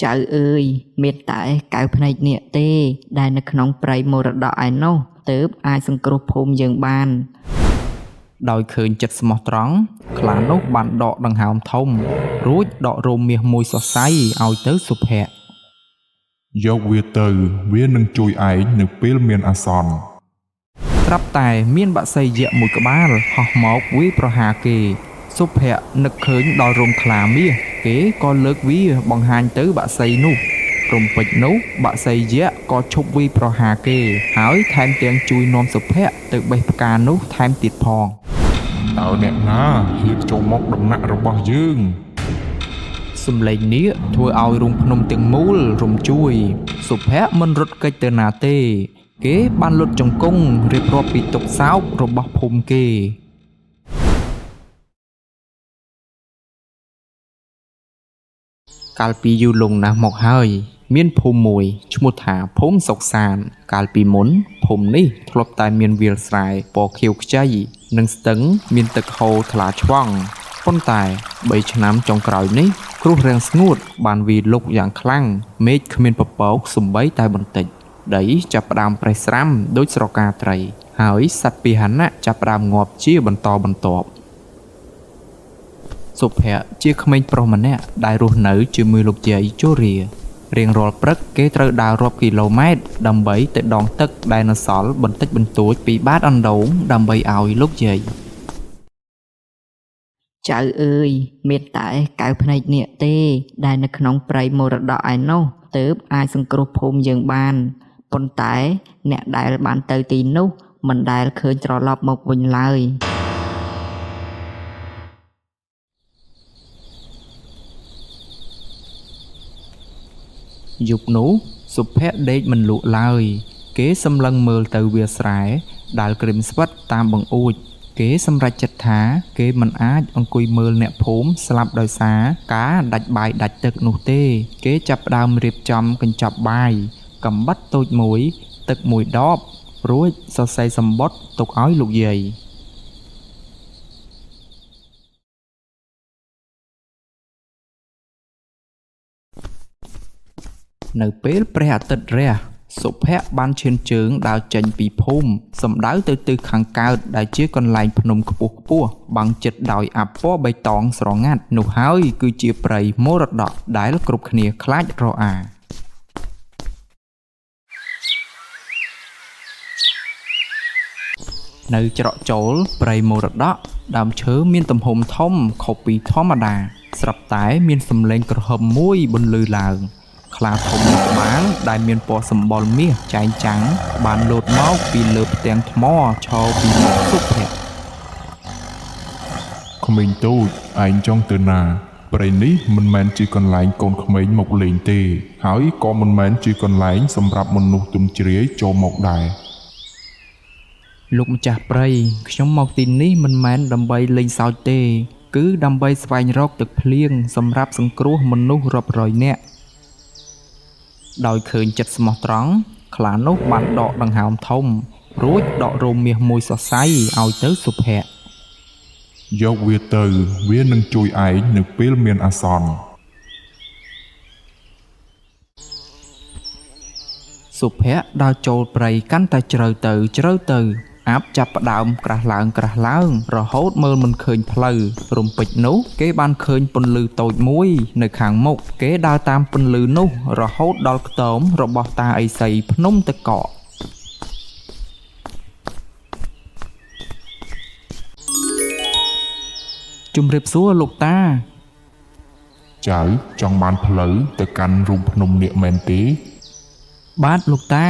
ចៅអើយមានតែកៅភ្នែកនេះទេដែលនៅក្នុងព្រៃមរតកឯណោះទើបអាចសង្គ្រោះភូមិយើងបានដោយឃើញចិត្តស្មោះត្រង់ខ្លានោះបានដកដង្ហើមធំរួចដករោមមាសមួយសរសៃឲ្យទៅសុភ័ក្រយកវាទៅវានឹងជួយឯងនៅពេលមានអាសន្នត្រាប់តែមានបក្សីយក្សមួយក្បាលហោះមកវាយប្រហារគេសុភ័ក្រនឹកឃើញដល់រោមខ្លាមាសគេក៏លើកវាបង្ហាញទៅបក្សីនោះរំពេចនោះបក្សីយក្សក៏ឈប់វាយប្រហារគេហើយថែមទាំងជួយនាំសុភ័ក្រទៅបេះផ្កានោះថែមទៀតផងតើអ្នកណាហ៊ានចូលមកដំណាក់របស់យើងសំឡេងនេះធ្វើឲ្យរូងភ្នំទាំងមូលរំជួយសុភ័ក្រមិនរត់គេចទៅណាទេគេបានលុតជង្គង់រៀបរាប់ពីទុក្ខសោករបស់ភូមិគេកាលពីយូរលង់ណាស់មកហើយមានភូមិមួយឈ្មោះថាភូមិសុកសានកាលពីមុនភូមិនេះធ្លាប់តែមានវាលស្រែពណ៌ខៀវខ្ចីនិងស្ទឹងមានទឹកហូរថ្លាឆ្វង់ប៉ុន្តែ3ឆ្នាំចុងក្រោយនេះគ្រោះរាំងស្ងួតបានវាយលុកយ៉ាងខ្លាំងមេឃគ្មានពពកសំបីតែបន្តិចដីចាប់ផ្ដើមប្រេះស្រាំដូចស្រកាត្រីហើយសត្វពាហនៈចាប់ផ្ដើមងាប់ជាបន្តបន្ទាប់សុភ័ក្រជាក្មេងប្រុសម្នាក់ដែលរស់នៅជាមួយលោកយាយជូរារៀងរាល់ព្រឹកគេត្រូវដើររាប់គីឡូម៉ែត្រដើម្បីទៅដងទឹកដែលនៅសល់បន្តិចបន្តួចពីបាតអណ្ដូងដើម្បីឲ្យលោកយាយចៅអើយមានតែកៅភ្នែកនេះទេដែលនៅក្នុងព្រៃមរតកឯណោះទើបអាចសង្គ្រោះភូមិយើងបានប៉ុន្តែអ្នកដែលបានទៅទីនោះមិនដែលឃើញត្រឡប់មកវិញឡើយយប់នោះសុភ័ក្រដេកមិនលក់ឡើយគេសម្លឹងមើលទៅវាលស្រែដែលក្រិមស្វិតតាមបង្អួចគេសម្រេចចិត្តថាគេមិនអាចអង្គុយមើលអ្នកភូមិស្លាប់ដោយសារការដាច់បាយដាច់ទឹកនោះទេគេចាប់ផ្ដើមរៀបចំកញ្ចប់បាយកំបិតតូចមួយទឹកមួយដបរួចសរសេរសម្បត្តិទុកឲ្យលោកយាយនៅពេលព្រះអាទិត្យរះសុភ័ក្របានឈានជើងដើរចេញពីភូមិសំដៅទៅទិសខាងកើតដែលជាកន្លែងភ្នំខ្ពស់បាំងជិតដោយអពណ៌បៃតងស្រងាត់នោះហើយគឺជាព្រៃមរតកដែលគ្រប់គ្នាខ្លាចរអានៅច្រកចូលព្រៃមរតកដើមឈើមានទំហំធំខុសពីធម្មតាស្រាប់តែមានសំឡេងក្រហមមួយបន្លឺឡើងខ្លាធំមួយក្បាលដែលមានពណ៌សម្បុរមាសចែងចាំងបានលោតមកពីលើផ្ទាំងថ្មឈរពីមុខសុភ័ក្រក្មេងតូចឯងចង់ទៅណាព្រៃនេះមិនមែនជាកន្លែងកូនក្មេងមកលេងទេហើយក៏មិនមែនជាកន្លែងសម្រាប់មនុស្សទុំជ្រាយចូលមកដែរលោកម្ចាស់ព្រៃខ្ញុំមកទីនេះមិនមែនដើម្បីលេងសើចទេគឺដើម្បីស្វែងរកទឹកភ្លៀងសម្រាប់សង្គ្រោះមនុស្សរាប់រយនាក់ដោយឃើញចិត្តស្មោះត្រង់ខ្លានោះបានដកដង្ហើមធំរួចដករោមមាសមួយសរសៃឲ្យទៅសុភ័ក្រយកវាទៅវានឹងជួយឯងនៅពេលមានអាសន្នសុភ័ក្រដើរចូលព្រៃកាន់តែជ្រៅទៅអាប់ចាប់ផ្ដើមក្រាស់ឡើងរហូតមើលមិនឃើញផ្លូវរំពេចនោះគេបានឃើញពន្លឺតូចមួយនៅខាងមុខគេដើរតាមពន្លឺនោះរហូតដល់ខ្ទមរបស់តាឥសីភ្នំទឹកកកជំរាបសួរលោកតាចៅចង់បានផ្លូវទៅកាន់រូងភ្នំនាគមែនទេបាទលោកតា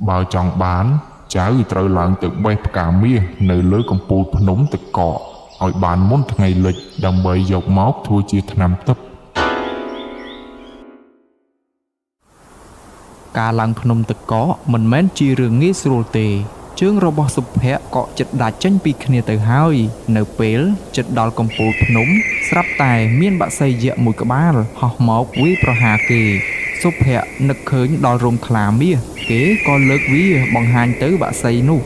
បើចង់បានចៅត្រូវឡើងទៅបេះផ្កាមាសនៅលើកំពូលភ្នំទឹកកកឲ្យបានមុនថ្ងៃលិចដើម្បីយកមកធ្វើជាថ្នាំទឹកការឡើងភ្នំទឹកកកមិនមែនជារឿងងាយស្រួលទេជើងរបស់សុភ័ក្រក៏ជិតដាច់ចេញពីគ្នាទៅហើយនៅពេលជិតដល់កំពូលភ្នំស្រាប់តែមានបក្សីយក្សមួយក្បាលហោះមកវាយប្រហារគេសុភ័ក្រនឹកឃើញដល់រោមខ្លាមាសគេក៏លើកវាបង្ហាញទៅបក្សីនោះ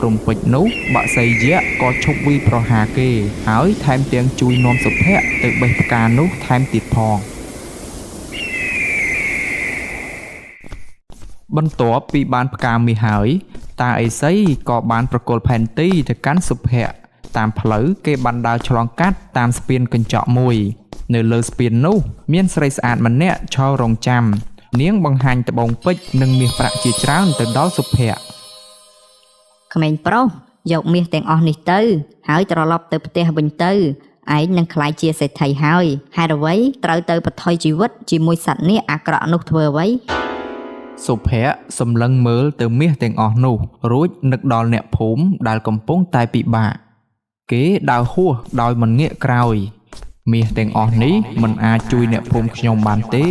រំពេចនោះបក្សីយក្សក៏ឈប់វាយប្រហារគេហើយថែមទាំងជួយនាំសុភ័ក្រទៅបេះផ្កានោះថែមទៀតផង បន្ទាប់ពីបានផ្កាមាសហើយតាអេសីក៏បានប្រគល់ផែនទីទៅកាន់សុភ័ក្រតាមផ្លូវគេបានដើរឆ្លងកាត់តាមស្ពានកញ្ចក់មួយនៅលើស្ពាននោះមានស្រីស្អាតម្នាក់ឈររងចាំនាងបង្ហាញត្បូងពេជ្រនិងមាសប្រាក់ជាច្រើនទៅដល់សុភ័ក្រ ក្មេងប្រុសយកមាសទាំងអស់នេះទៅហើយត្រឡប់ទៅផ្ទះវិញទៅឯងនឹងក្លាយជាសេដ្ឋីហើយហេតុអ្វីត្រូវទៅបថុយជីវិតជាមួយសត្វនាគអាក្រក់នោះធ្វើអ្វី សុភ័ក្រសម្លឹងមើលទៅមាសទាំងអស់នោះរួចនឹកដល់អ្នកភូមិដែលកំពុងតែពិបាកគេដើរហួសដោយមិនងាកក្រោយមាសទាំងអស់នេះមិនអាចជួយអ្នកភូមិខ្ញុំបានទេ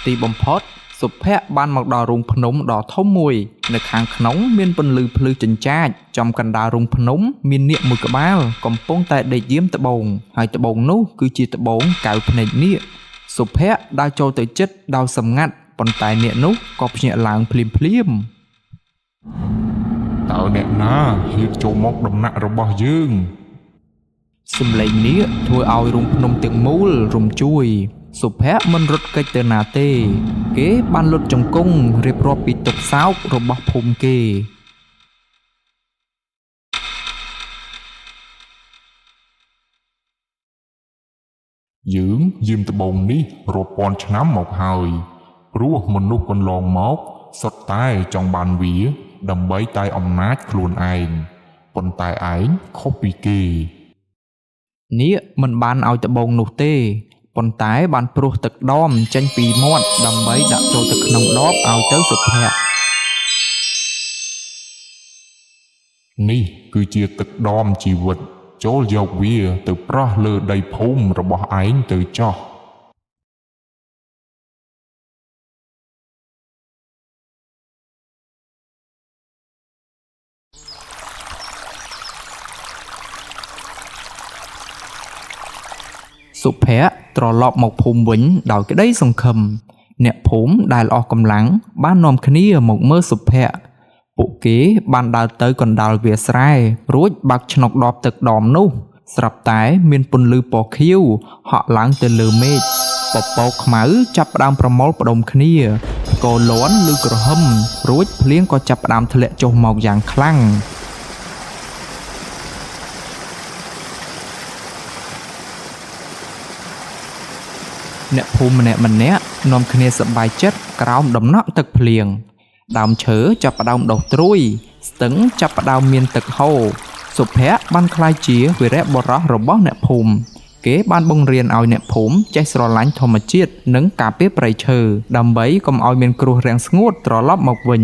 ទីបំផុតសុភ័ក្របានមកដល់រូងភ្នំដ៏ធំមួយនៅខាងក្នុងមានពន្លឺភ្លឺចិញ្ចាចចំកណ្ដាលរូងភ្នំមាននាគមួយក្បាលកំពុងតែដេកយាមត្បូងហើយត្បូងនោះគឺជាត្បូងកៅភ្នែកនាគសុភ័ក្រដើរចូលទៅជិតដោយសម្ងាត់ប៉ុន្តែនាគនោះក៏ភ្ញាក់ឡើងភ្លាមៗ តើអ្នកណាហ៊ានចូលមកដំណាក់របស់យើង សំឡេងនាគធ្វើឲ្យរូងភ្នំទាំងមូលរំជួយសុភ័ក្រមិនរត់គេចទៅណាទេគេបានលុតជង្គង់រៀបរាប់ពីទុក្ខសោករបស់ភូមិគេយើងយាមត្បូងនេះរាប់ពាន់ឆ្នាំមកហើយព្រោះមនុស្សកន្លងមកសុទ្ធតែចង់បានវាដើម្បីតែអំណាចខ្លួនឯងប៉ុន្តែឯងខុសពីគេ នាគមិនបានឲ្យត្បូងនោះទេប៉ុន្តែបានព្រោះទឹកដមចេញពីមាត់ដើម្បីដាក់ចូលទៅក្នុងដបឲ្យទៅសុភ័ក្រ នេះគឺជាទឹកដមជីវិតចូលយកវាទៅប្រោះលើដីភូមិរបស់ឯងទៅចោះ សុភ័ក្រត្រឡប់មកភូមិវិញដោយក្តីសង្ឃឹមអ្នកភូមិដែលអស់កម្លាំងបាននាំគ្នាមកមើលសុភ័ក្រពួកគេបានដើរទៅកណ្ដាលវាលស្រែរួចបាក់ឆ្នុកដបទឹកដមនោះស្រាប់តែមានពន្លឺពណ៌ខៀវហក់ឡើងទៅលើមេឃពពកខ្មៅចាប់ផ្ដើមប្រមូលផ្ដុំគ្នាកូរលាន់ឬក្រហមរួចភ្លៀងក៏ចាប់ផ្ដើមធ្លាក់ចុះមកយ៉ាងខ្លាំង អ្នកភូមិម្នាក់នាំគ្នាសប្បាយចិត្តក្រោមដំណក់ទឹកភ្លៀងដើមឈើចាប់ផ្ដើមដុះទ្រុយស្ទឹងចាប់ផ្ដើមមានទឹកហូរសុភ័ក្របានក្លាយជាវីរបុរសរបស់អ្នកភូមិគេបានបង្រៀនឲ្យអ្នកភូមិចេះស្រឡាញ់ធម្មជាតិនិងការពារព្រៃឈើដើម្បីកុំឲ្យមានគ្រោះរាំងស្ងួតត្រឡប់មកវិញ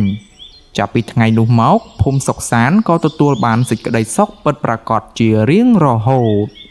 ចាប់ពីថ្ងៃនោះមកភូមិសុខសាន្តក៏ទទួលបានសេចក្តីសុខពិតប្រាកដជារៀងរហូត